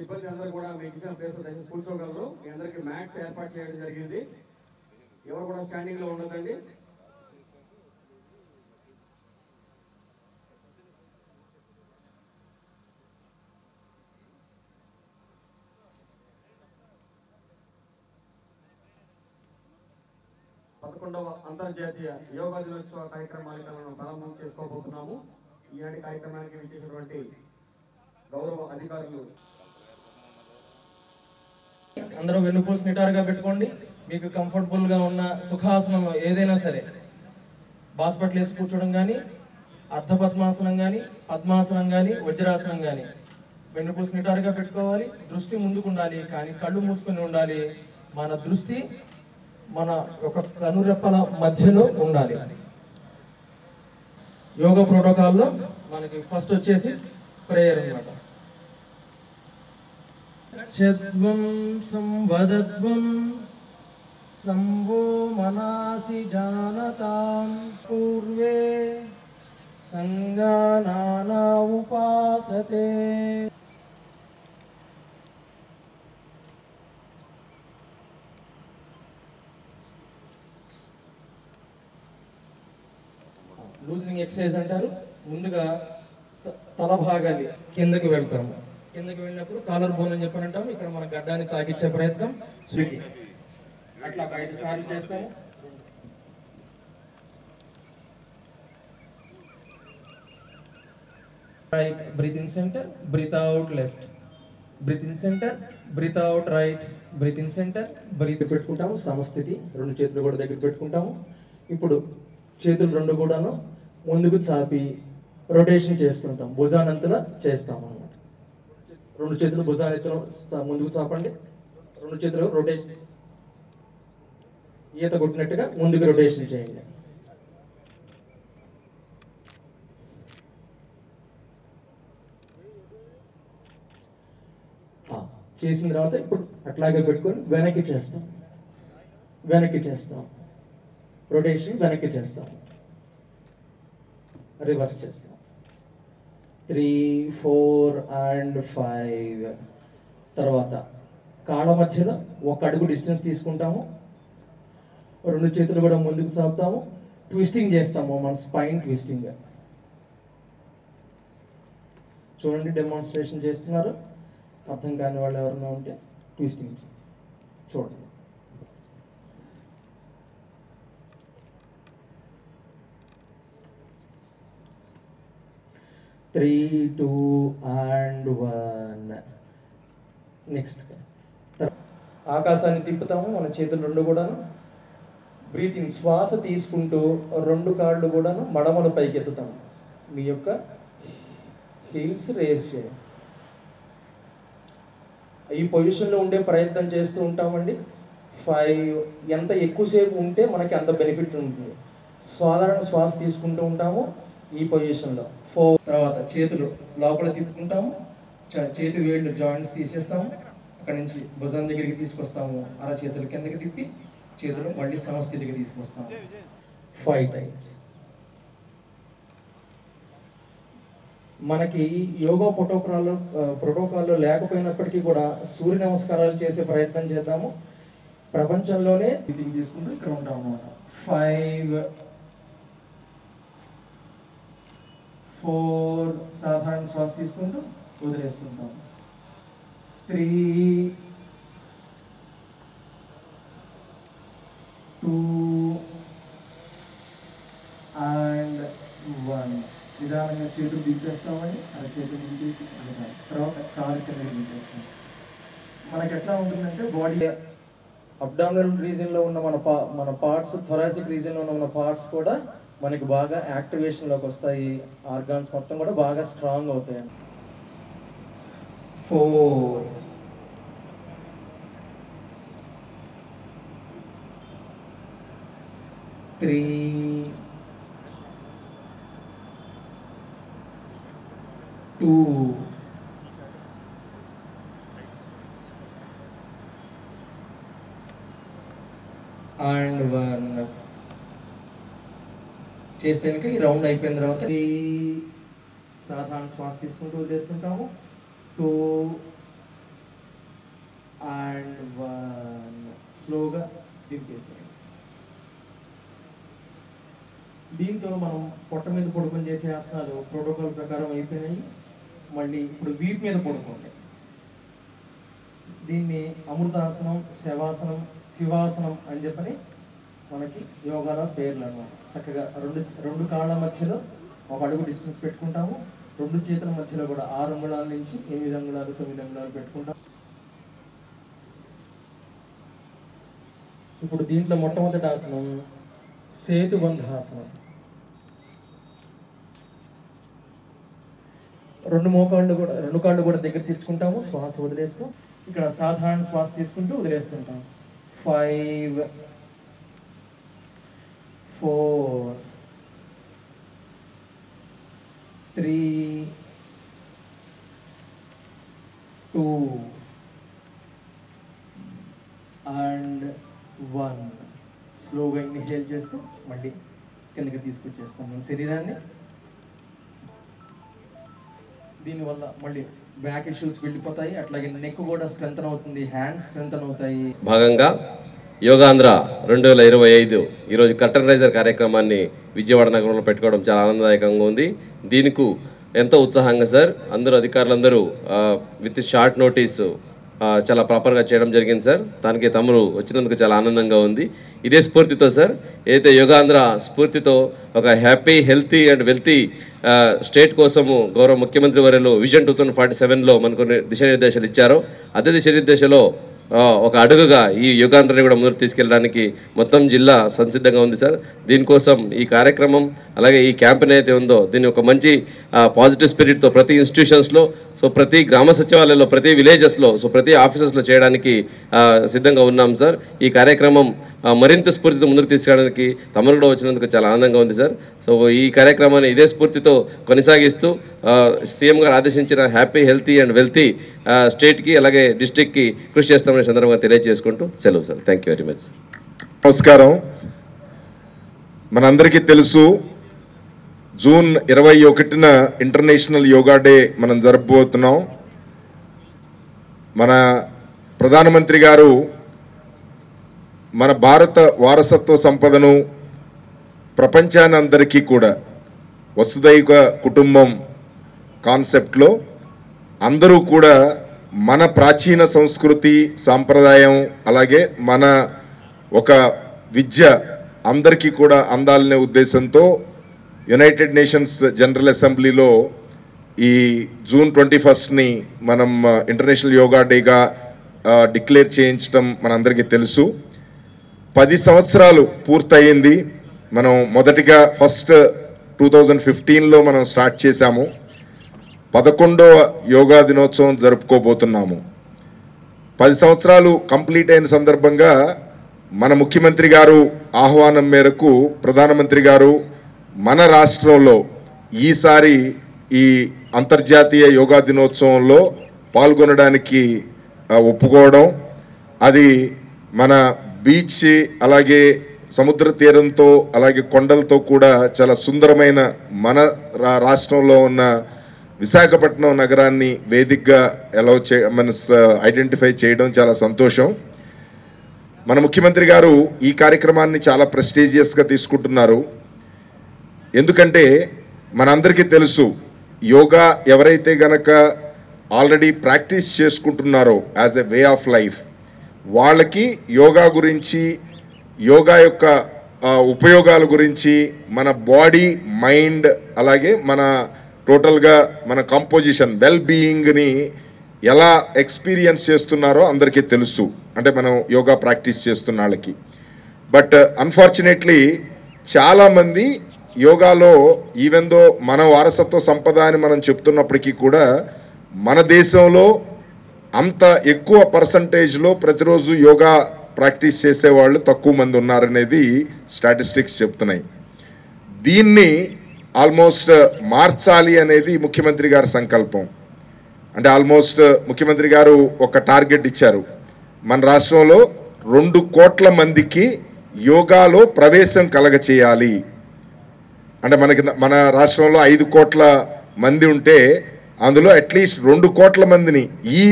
సిబ్బంది అందరూ కూడా మీకు ఇచ్చిన ప్లేస్ లో దయచేసి కూర్చోగలరు. మీ అందరికీ మ్యాట్స్ ఏర్పాటు చేయడం జరిగింది. ఎవరు కూడా స్టాండింగ్ లో ఉండదండి. పదకొండవ అంతర్జాతీయ యోగా దినోత్సవ కార్యక్రమానికి మనం ప్రారంభం చేసుకోబోతున్నాము. ఈనాటి కార్యక్రమానికి విచ్చేసినటువంటి గౌరవ అధికారులు అందరూ వెన్నుపూస నిటారుగా పెట్టుకోండి. మీకు కంఫర్టబుల్ గా ఉన్న సుఖాసనం ఏదైనా సరే, బాస్పట్లు వేసి కూర్చోవడం కానీ, అర్ధపద్మాసనం కానీ, పద్మాసనం కానీ, వజ్రాసనం కానీ, వెన్నుపూస నిటారుగా పెట్టుకోవాలి. దృష్టి ముందుకు ఉండాలి, కానీ కళ్ళు మూసుకొని ఉండాలి. మన దృష్టి మన ఒక కనురెప్పల మధ్యలో ఉండాలి. యోగా ప్రోటోకాల్లో మనకి ఫస్ట్ వచ్చేసి ప్రేయర్ అన్నమాట. చద్వం సంవదద్వం సంవో మనాసి జానతాం పూర్వే సంగానానా ఉపాసతే. లూజనింగ్ ఎక్సర్సైజ్ అంటారు. ముందుగా తల భాగాన్ని కిందకి వెళ్తాము. కిందకి వెళ్ళినప్పుడు కాలర్ బోన్ అని చెప్పని అంటాము. ఇక్కడ మన గడ్డాన్ని తాకిచ్చే ప్రయత్నం స్వికి అట్లా 5 సార్లు చేస్తాము. Right, breathe in centre, breathe out left, breathe in centre, breathe out right, breathe in centre, breath పెట్టుకుంటాము. సమస్థితి, 2 చేతులు కూడా దగ్గర పెట్టుకుంటాము. ఇప్పుడు చేతులు 2 కూడాను ముందుకు చాపి రొటేషన్ చేస్తుంటాం. భుజానంతలా చేస్తాము అన్నమాట. 2 చేతులు భుజానెత్తున ముందుకు చాపండి. 2 చేతులు రొటేషన్, ఈత కొట్టినట్టుగా ముందుకు రొటేషన్ చేయండి. చేసిన తర్వాత ఇప్పుడు అట్లాగే పెట్టుకొని వెనక్కి చేస్తాం. వెనక్కి చేస్తాం, రొటేషన్ వెనక్కి చేస్తాం, రివర్స్ చేస్తాం. 3, 4 and 5. తర్వాత కాళ్ళ మధ్యలో 1 అడుగు డిస్టెన్స్ తీసుకుంటాము. 2 చేతులు కూడా ముందుకు చాపుతాము. ట్విస్టింగ్ చేస్తాము, మన స్పైన్ ట్విస్టింగ్. చూడండి, డెమాన్స్ట్రేషన్ చేస్తున్నారు. అర్థం కాని వాళ్ళు ఎవరైనా ఉంటే ట్విస్టింగ్ చూడండి. 3, 2 and 1. నెక్స్ట్ ఆకాశాన్ని తిప్పుతాము. మన చేతులు 2 కూడాను బ్రీతింగ్, శ్వాస తీసుకుంటూ 2 కాళ్ళు కూడాను మడమలు పైకి ఎత్తుతాము. మీ యొక్క హీల్స్ రేస్ చేయాలి. ఈ పొజిషన్లో ఉండే ప్రయత్నం చేస్తూ ఉంటామండి. 5, ఎంత ఎక్కువసేపు ఉంటే మనకి అంత బెనిఫిట్ ఉంటుంది. సాధారణ శ్వాస తీసుకుంటూ ఉంటాము ఈ పొజిషన్లో. 4. తర్వాత చేతులు లోపల తిప్పుకుంటాము. చేతి వేళ్ళు జాయింట్స్ తీసేస్తాము. అక్కడి నుంచి భుజం దగ్గరికి తీసుకొస్తాము. చేతులు కిందకి తిప్పి చేతులు మళ్ళీ సమస్థితికి తీసుకొస్తాము. 5 times. మనకి యోగా ప్రోటోకాల్లో లేకపోయినప్పటికీ కూడా సూర్య నమస్కారాలు చేసే ప్రయత్నం చేద్దాము. ప్రపంచంలోనే తీసుకుంటూ ఇక్కడ ఉంటాం అన్నమాట. 5, 4 సాధారణ శ్వాస తీసుకుంటూ వదిలేస్తుంటాం. 3, 2 and 1. నిదానంగా చేతులు దింపేస్తామని చేతులు దింపేసి తర్వాత కాలు కింద దింపేస్తాం. మనకి ఎట్లా ఉంటుందంటే బాడీ అబ్డామినల్ రీజన్లో ఉన్న మన పార్ట్స్, థొరాసిక్ రీజన్లో ఉన్న మన పార్ట్స్ కూడా మనకి బాగా యాక్టివేషన్లోకి వస్తాయి. ఆర్గాన్స్ మొత్తం కూడా బాగా స్ట్రాంగ్ అవుతాయి. 4, 3, 2 and 1. చేస్తే కనుక ఈ రౌండ్ అయిపోయిన తర్వాత సాధారణ శ్వాస తీసుకుంటూ వదిలేస్తుంటాము. 2 అండ్ వన్. స్లోగా దింపేసేయండి. దీంతో మనం పొట్ట మీద పడుకొని చేసే ఆసనాలు ప్రోటోకాల్ ప్రకారం అయిపోయినాయి. మళ్ళీ ఇప్పుడు వీపు మీద పడుకోండి. దీన్ని అమృతాసనం, శవాసనం, శివాసనం అని చెప్పని మనకి యోగాలో పేర్లు అన్నమాట. చక్కగా రెండు కాళ్ళ మధ్యలో ఒక అడుగు డిస్టెన్స్ పెట్టుకుంటాము. రెండు చేతుల మధ్యలో కూడా 6 అంగుళాల నుంచి 8 అంగుళాలు 9 అంగుళాలు పెట్టుకుంటాం. ఇప్పుడు దీంట్లో మొట్టమొదటి ఆసనం సేతుబంధాసనం. రెండు కాళ్ళు కూడా దగ్గర తెచ్చుకుంటాము. శ్వాస వదిలేస్తూ ఇక్కడ సాధారణ శ్వాస తీసుకుంటూ వదిలేస్తుంటాం. 5 4 3 2 అండ్ 1. స్లోగా ఇన్హేల్ చేస్తూ మళ్ళీ కిందకి తీసుకొచ్చేస్తాం మన శరీరాన్ని. దీనివల్ల మళ్ళీ బ్యాక్ ఇష్యూస్ వెళ్ళిపోతాయి. అట్లాగే నెక్ కూడా స్ట్రెంథన్ అవుతుంది, హ్యాండ్స్ స్ట్రెంథన్ అవుతాయి. భాగంగా యోగాంధ్ర 2025 ఈరోజు కర్టన్ రైజర్ కార్యక్రమాన్ని విజయవాడ నగరంలో పెట్టుకోవడం చాలా ఆనందదాయకంగా ఉంది. దీనికి ఎంతో ఉత్సాహంగా సార్ అందరూ అధికారులందరూ విత్ షార్ట్ నోటీస్ చాలా ప్రాపర్గా చేయడం జరిగింది సార్. దానికి తమరు వచ్చినందుకు చాలా ఆనందంగా ఉంది. ఇదే స్ఫూర్తితో సార్ ఏదైతే యోగాంధ్ర స్ఫూర్తితో ఒక happy, healthy and wealthy state కోసము గౌరవ ముఖ్యమంత్రి వర్యులు విజన్ 2047లో మనకు దిశానిర్దేశాలు ఇచ్చారో అదే దిశానిర్దేశంలో ఒక అడుగుగా ఈ యోగాంధ్రని కూడా ముందుకు తీసుకెళ్ళడానికి మొత్తం జిల్లా సంసిద్ధంగా ఉంది సార్. దీనికోసం ఈ కార్యక్రమం అలాగే ఈ క్యాంపెయిన్ అయితే ఉందో దీన్ని ఒక మంచి పాజిటివ్ స్పిరిట్తో ప్రతి ఇన్స్టిట్యూషన్స్లో, సో ప్రతి గ్రామ సచివాలయంలో, ప్రతి విలేజెస్లో, సో ప్రతి ఆఫీసెస్లో చేయడానికి సిద్ధంగా ఉన్నాం సార్. ఈ కార్యక్రమం మరింత స్ఫూర్తితో ముందుకు తీసుకెళ్ళడానికి తమరు కూడా వచ్చినందుకు చాలా ఆనందంగా ఉంది సార్. సో ఈ కార్యక్రమాన్ని ఇదే స్ఫూర్తితో కొనసాగిస్తూ సీఎం గారు ఆదేశించిన హ్యాపీ, హెల్తీ అండ్ వెల్తీ స్టేట్కి అలాగే డిస్ట్రిక్ట్కి కృషి చేస్తామనే సందర్భంగా తెలియజేసుకుంటూ సెలవు sir. Thank you very much. నమస్కారం. మనందరికీ తెలుసు జూన్ 21న ఇంటర్నేషనల్ యోగా డే మనం జరుపుబోతున్నాం. మన ప్రధానమంత్రి గారు మన భారత వారసత్వ సంపదను ప్రపంచాన్ని అందరికీ కూడా వసుదైక కుటుంబం కాన్సెప్ట్లో అందరూ కూడా మన ప్రాచీన సంస్కృతి సాంప్రదాయం అలాగే మన ఒక విద్య అందరికీ కూడా అందాలనే ఉద్దేశంతో యునైటెడ్ నేషన్స్ జనరల్ అసెంబ్లీలో ఈ జూన్ 21ని మనం ఇంటర్నేషనల్ యోగా డేగా డిక్లేర్ చేయించడం మనందరికీ తెలుసు. 10 సంవత్సరాలు పూర్తయింది. మనం మొదటిగా ఫస్ట్ 2015లో మనం స్టార్ట్ చేశాము. 11వ యోగా దినోత్సవం జరుపుకోబోతున్నాము. 10 సంవత్సరాలు కంప్లీట్ అయిన సందర్భంగా మన ముఖ్యమంత్రి గారు ఆహ్వానం మేరకు ప్రధానమంత్రి గారు మన రాష్ట్రంలో ఈసారి ఈ అంతర్జాతీయ యోగా దినోత్సవంలో పాల్గొనడానికి ఒప్పుకోవడం, అది మన బీచ్ అలాగే సముద్ర తీరంతో అలాగే కొండలతో కూడా చాలా సుందరమైన మన రాష్ట్రంలో ఉన్న విశాఖపట్నం నగరాన్ని వేదికగా ఐడెంటిఫై చేయడం చాలా సంతోషం. మన ముఖ్యమంత్రి గారు ఈ కార్యక్రమాన్ని చాలా ప్రెస్టీజియస్గా తీసుకుంటున్నారు. ఎందుకంటే మనందరికీ తెలుసు యోగా ఎవరైతే గనక ఆల్రెడీ ప్రాక్టీస్ చేసుకుంటున్నారో as a way of life వాళ్ళకి యోగా గురించి, యోగా యొక్క ఉపయోగాల గురించి, మన బాడీ, మైండ్ అలాగే మన టోటల్గా మన కంపోజిషన్, వెల్ బీయింగ్ని ఎలా ఎక్స్పీరియన్స్ చేస్తున్నారో అందరికీ తెలుసు, అంటే మనం యోగా ప్రాక్టీస్ చేస్తున్న వాళ్ళకి. బట్ అన్ఫార్చునేట్లీ చాలామంది యోగాలో ఈవెన్ దో మన వారసత్వ సంపద అని మనం చెప్తున్నప్పటికీ కూడా మన దేశంలో అంత ఎక్కువ పర్సంటేజ్లో ప్రతిరోజు యోగా ప్రాక్టీస్ చేసేవాళ్ళు తక్కువ మంది ఉన్నారనేది స్టాటిస్టిక్స్ చెప్తున్నాయి. దీన్ని ఆల్మోస్ట్ మార్చాలి అనేది ముఖ్యమంత్రి గారి సంకల్పం. అంటే ఆల్మోస్ట్ ముఖ్యమంత్రి గారు ఒక టార్గెట్ ఇచ్చారు. మన రాష్ట్రంలో 2 కోట్ల మందికి యోగాలో ప్రవేశం కలగచేయాలి. అంటే మన రాష్ట్రంలో 5 కోట్ల మంది ఉంటే అందులో అట్లీస్ట్ 2 కోట్ల మందిని ఈ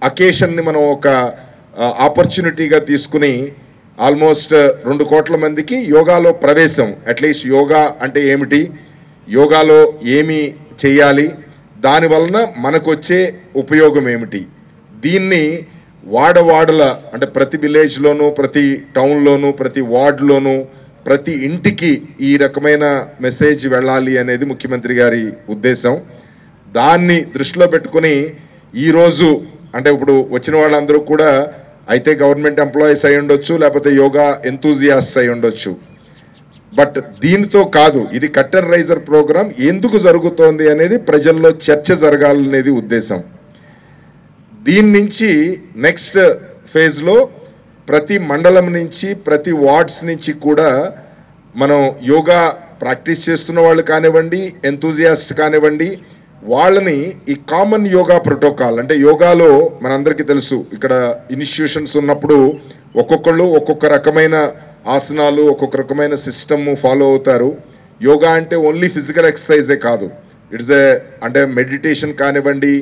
అకేషన్ని మనం ఒక ఆపర్చునిటీగా తీసుకుని ఆల్మోస్ట్ 2 కోట్ల మందికి యోగాలో ప్రవేశం, అట్లీస్ట్ యోగా అంటే ఏమిటి, యోగాలో ఏమి చేయాలి, దానివలన మనకు వచ్చే ఉపయోగం ఏమిటి, దీన్ని వాడవాడల అంటే ప్రతి విలేజ్లోనూ, ప్రతి టౌన్లోనూ, ప్రతి వార్డులోనూ, ప్రతి ఇంటికి ఈ రకమైన మెసేజ్ వెళ్ళాలి అనేది ముఖ్యమంత్రి గారి ఉద్దేశం. దాన్ని దృష్టిలో పెట్టుకుని ఈరోజు అంటే ఇప్పుడు వచ్చిన వాళ్ళందరూ కూడా అయితే గవర్నమెంట్ ఎంప్లాయీస్ అయి ఉండొచ్చు, లేకపోతే యోగా ఎంతూజియాస్ట్స్ అయి ఉండొచ్చు. బట్ దీనితో కాదు, ఇది కర్టెన్ రైజర్ ప్రోగ్రాం ఎందుకు జరుగుతోంది అనేది ప్రజల్లో చర్చ జరగాలనేది ఉద్దేశం. దీని నుంచి నెక్స్ట్ ఫేజ్లో ప్రతి మండలం నుంచి, ప్రతి వార్డ్స్ నుంచి కూడా మనం యోగా ప్రాక్టీస్ చేస్తున్న వాళ్ళు కానివ్వండి, ఎంతూజియాస్ట్ కానివ్వండి, వాళ్ళని ఈ కామన్ యోగా ప్రోటోకాల్ అంటే యోగాలో మనందరికీ తెలుసు, ఇక్కడ ఇన్స్టిట్యూషన్స్ ఉన్నప్పుడు ఒక్కొక్కళ్ళు ఒక్కొక్క రకమైన ఆసనాలు, ఒక్కొక్క రకమైన సిస్టమ్ ఫాలో అవుతారు. యోగా అంటే ఓన్లీ ఫిజికల్ ఎక్సర్సైజే కాదు, ఇట్స్ అంటే మెడిటేషన్ కానివ్వండి,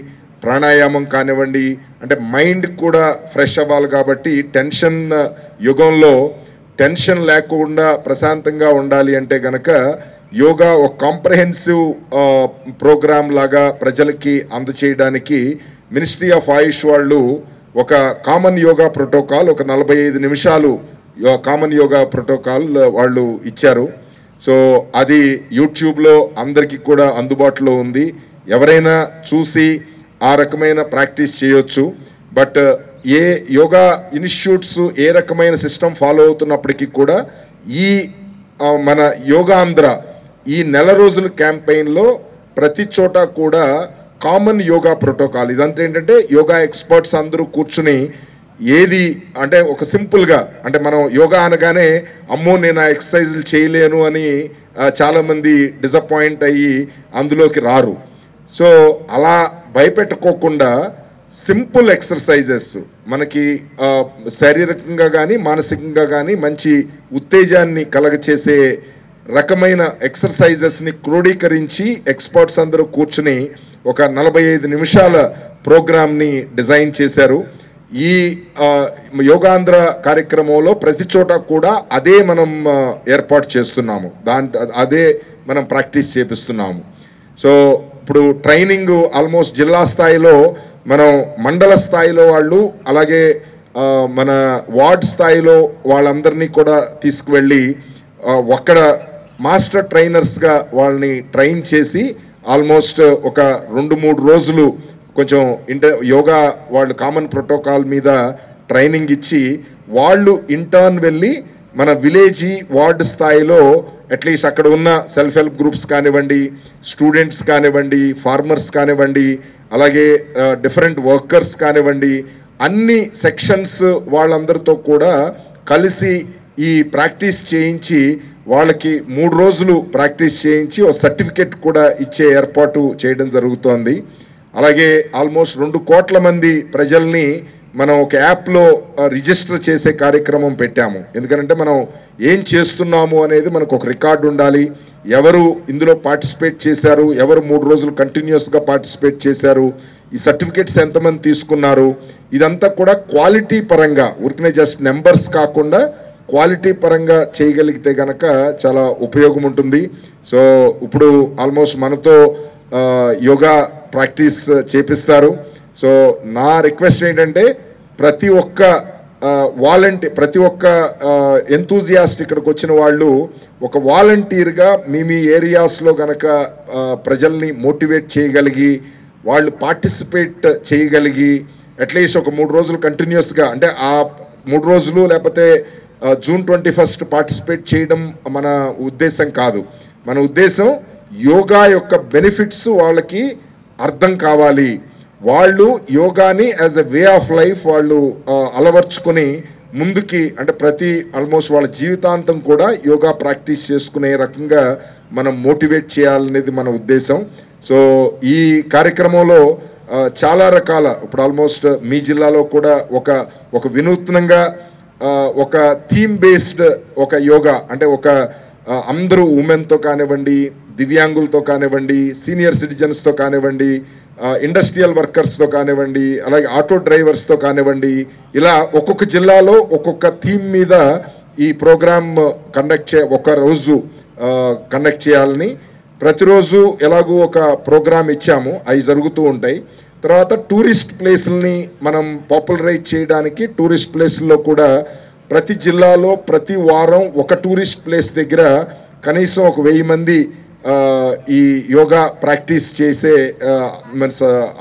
ప్రాణాయామం కానివ్వండి, అంటే మైండ్ కూడా ఫ్రెష్ అవ్వాలి. కాబట్టి టెన్షన్ యుగంలో టెన్షన్ లేకుండా ప్రశాంతంగా ఉండాలి అంటే గనక యోగా ఒక కాంప్రహెన్సివ్ ప్రోగ్రామ్ లాగా ప్రజలకి అందచేయడానికి మినిస్ట్రీ ఆఫ్ ఆయుష్ వాళ్ళు ఒక కామన్ యోగా ప్రోటోకాల్, ఒక 45 నిమిషాలు కామన్ యోగా ప్రోటోకాల్ వాళ్ళు ఇచ్చారు. సో అది యూట్యూబ్లో అందరికీ కూడా అందుబాటులో ఉంది, ఎవరైనా చూసి ఆ రకమైన ప్రాక్టీస్ చేయొచ్చు. బట్ ఏ యోగా ఇన్స్టిట్యూట్స్ ఏ రకమైన సిస్టమ్ ఫాలో అవుతున్నప్పటికీ కూడా ఈ మన యోగాంధ్ర ఈ నెల రోజుల క్యాంపెయిన్లో ప్రతి చోట కూడా కామన్ యోగా ప్రోటోకాల్, ఇదంతా ఏంటంటే యోగా ఎక్స్పర్ట్స్ అందరూ కూర్చుని ఏది అంటే ఒక సింపుల్గా అంటే మనం యోగా అనగానే అమ్మో నేను ఆ ఎక్సర్సైజులు చేయలేను అని చాలామంది డిసప్పాయింట్ అయ్యి అందులోకి రారు. సో అలా భయపెట్టుకోకుండా సింపుల్ ఎక్సర్సైజెస్ మనకి శారీరకంగా కానీ మానసికంగా కానీ మంచి ఉత్తేజాన్ని కలగచేసే రకమైన ఎక్సర్సైజెస్ని క్రోడీకరించి ఎక్స్పర్ట్స్ అందరూ కూర్చుని ఒక 45 నిమిషాల ప్రోగ్రామ్ని డిజైన్ చేశారు. ఈ యోగాంధ్ర కార్యక్రమంలో ప్రతి చోట కూడా అదే మనం ఏర్పాటు చేస్తున్నాము, అదే మనం ప్రాక్టీస్ చేపిస్తున్నాము. సో ఇప్పుడు ట్రైనింగ్ ఆల్మోస్ట్ జిల్లా స్థాయిలో మనం మండల స్థాయిలో వాళ్ళు, అలాగే మన వార్డ్ స్థాయిలో వాళ్ళందరినీ కూడా తీసుకువెళ్ళి అక్కడ మాస్టర్ ట్రైనర్స్గా వాళ్ళని ట్రైన్ చేసి ఆల్మోస్ట్ ఒక 2-3 రోజులు కొంచెం యోగా వాళ్ళు కామన్ ప్రోటోకాల్ మీద ట్రైనింగ్ ఇచ్చి వాళ్ళు ఇంటర్న్ వెళ్ళి మన విలేజీ వార్డు స్థాయిలో అట్లీస్ట్ అక్కడ ఉన్న సెల్ఫ్ హెల్ప్ గ్రూప్స్ కానివ్వండి, స్టూడెంట్స్ కానివ్వండి, ఫార్మర్స్ కానివ్వండి, అలాగే డిఫరెంట్ వర్కర్స్ కానివ్వండి, అన్ని సెక్షన్స్ వాళ్ళందరితో కూడా కలిసి ఈ ప్రాక్టీస్ చేయించి వాళ్ళకి 3 రోజులు ప్రాక్టీస్ చేయించి ఒక సర్టిఫికెట్ కూడా ఇచ్చే ఏర్పాటు చేయడం జరుగుతోంది. అలాగే ఆల్మోస్ట్ 2 కోట్ల మంది ప్రజల్ని మనం ఒక యాప్లో రిజిస్టర్ చేసే కార్యక్రమం పెట్టాము. ఎందుకంటే మనం ఏం చేస్తున్నాము అనేది మనకు ఒక రికార్డు ఉండాలి, ఎవరు ఇందులో పార్టిసిపేట్ చేశారు, ఎవరు 3 రోజులు కంటిన్యూస్గా పార్టిసిపేట్ చేశారు, ఈ సర్టిఫికెట్స్ ఎంతమంది తీసుకున్నారు, ఇదంతా కూడా క్వాలిటీ పరంగా ఊరికనే జస్ట్ నెంబర్స్ కాకుండా క్వాలిటీ పరంగా చేయగలిగితే కనుక చాలా ఉపయోగం ఉంటుంది. సో ఇప్పుడు ఆల్మోస్ట్ మనతో యోగా ప్రాక్టీస్ చేపిస్తారు. సో నా రిక్వెస్ట్ ఏంటంటే ప్రతి ఒక్క ప్రతి ఒక్క ఎంతూజియాస్ట్ ఇక్కడికి వచ్చిన వాళ్ళు ఒక వాలంటీర్గా మీ ఏరియాస్లో కనుక ప్రజల్ని మోటివేట్ చేయగలిగి వాళ్ళు పార్టిసిపేట్ చేయగలిగి అట్లీస్ట్ ఒక 3 రోజులు కంటిన్యూస్గా అంటే ఆ 3 రోజులు లేకపోతే జూన్ 21 పార్టిసిపేట్ చేయడం మన ఉద్దేశం కాదు. మన ఉద్దేశం యోగా యొక్క బెనిఫిట్స్ వాళ్ళకి అర్థం కావాలి, వాళ్ళు యోగాని as a way of life వాళ్ళు అలవర్చుకొని ముందుకి అంటే ఆల్మోస్ట్ వాళ్ళ జీవితాంతం కూడా యోగా ప్రాక్టీస్ చేసుకునే రకంగా మనం మోటివేట్ చేయాలనేది మన ఉద్దేశం. సో ఈ కార్యక్రమంలో చాలా రకాల ఇప్పుడు ఆల్మోస్ట్ మీ జిల్లాలో కూడా ఒక వినూత్నంగా ఒక థీమ్ బేస్డ్ ఒక యోగా అంటే ఒక అందరూ ఉమెన్తో కానివ్వండి, దివ్యాంగులతో కానివ్వండి, సీనియర్ సిటిజన్స్తో కానివ్వండి, ఇండస్ట్రియల్ వర్కర్స్తో కానివ్వండి, అలాగే ఆటో డ్రైవర్స్తో కానివ్వండి, ఇలా ఒక్కొక్క జిల్లాలో ఒక్కొక్క థీమ్ మీద ఈ ప్రోగ్రామ్ ఒక రోజు కండక్ట్ చేయాలని ప్రతిరోజు ఎలాగూ ఒక ప్రోగ్రామ్ ఇచ్చాము. అవి జరుగుతూ ఉంటాయి. తర్వాత టూరిస్ట్ ప్లేసుల్ని మనం పాపులరైజ్ చేయడానికి టూరిస్ట్ ప్లేసుల్లో కూడా ప్రతి జిల్లాలో ప్రతి వారం ఒక టూరిస్ట్ ప్లేస్ దగ్గర కనీసం ఒక 1000 మంది ఈ యోగా ప్రాక్టీస్ చేసే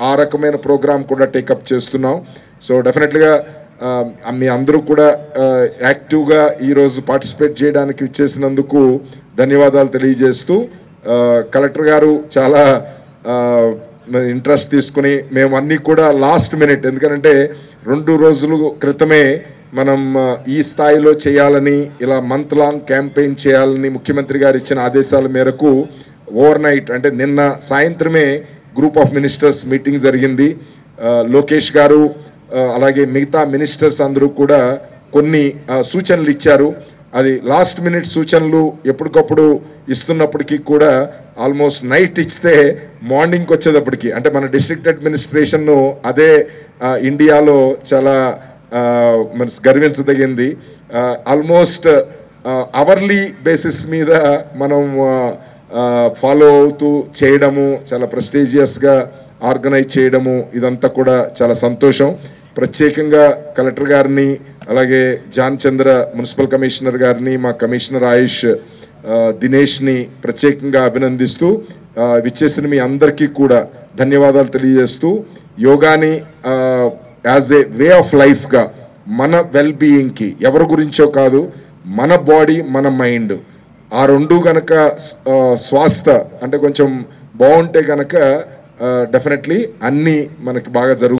ఆ రకమైన ప్రోగ్రామ్ కూడా టేకప్ చేస్తున్నాం. సో డెఫినెట్గా మీ అందరూ కూడా యాక్టివ్గా ఈరోజు పార్టిసిపేట్ చేయడానికి ఇచ్చేసినందుకు ధన్యవాదాలు తెలియజేస్తూ, కలెక్టర్ గారు చాలా ఇంట్రెస్ట్ తీసుకుని మేము అన్నీ కూడా లాస్ట్ మినిట్, ఎందుకంటే 2 రోజుల క్రితమే మనం ఈ స్థాయిలో చేయాలని, ఇలా మంత్ లాంగ్ క్యాంపెయిన్ చేయాలని ముఖ్యమంత్రి గారు ఇచ్చిన ఆదేశాల మేరకు ఓవర్ నైట్ అంటే నిన్న సాయంత్రమే గ్రూప్ ఆఫ్ మినిస్టర్స్ మీటింగ్ జరిగింది. లోకేష్ గారు అలాగే మిగతా మినిస్టర్స్ అందరూ కూడా కొన్ని సూచనలు ఇచ్చారు. అది లాస్ట్ మినిట్ సూచనలు ఎప్పటికప్పుడు ఇస్తున్నప్పటికీ కూడా ఆల్మోస్ట్ నైట్ ఇస్తే మార్నింగ్కి వచ్చేటప్పటికి, అంటే మన డిస్ట్రిక్ట్ అడ్మినిస్ట్రేషన్ను అదే ఇండియాలో చాలా గర్వించదగింది. ఆల్మోస్ట్ అవర్లీ బేసిస్ మీద మనం ఫాలో అవుతూ చేయడము, చాలా ప్రెస్టీజియస్గా ఆర్గనైజ్ చేయడము, ఇదంతా కూడా చాలా సంతోషం. ప్రత్యేకంగా కలెక్టర్ గారిని, అలాగే జాన్ చంద్ర మున్సిపల్ కమిషనర్ గారిని, మా కమిషనర్ ఆయుష్ దినేష్ని ప్రత్యేకంగా అభినందిస్తూ విచ్చేసిన మీ అందరికీ కూడా ధన్యవాదాలు తెలియజేస్తూ, యోగాని యాజ్ ఏ వే ఆఫ్ లైఫ్గా మన వెల్ బీయింగ్కి, ఎవరి గురించో కాదు, మన బాడీ మన మైండ్ ఆ రెండు కనుక స్వాస్థ అంటే కొంచెం బాగుంటే కనుక డెఫినెట్లీ అన్నీ మనకి బాగా జరుగుతాయి.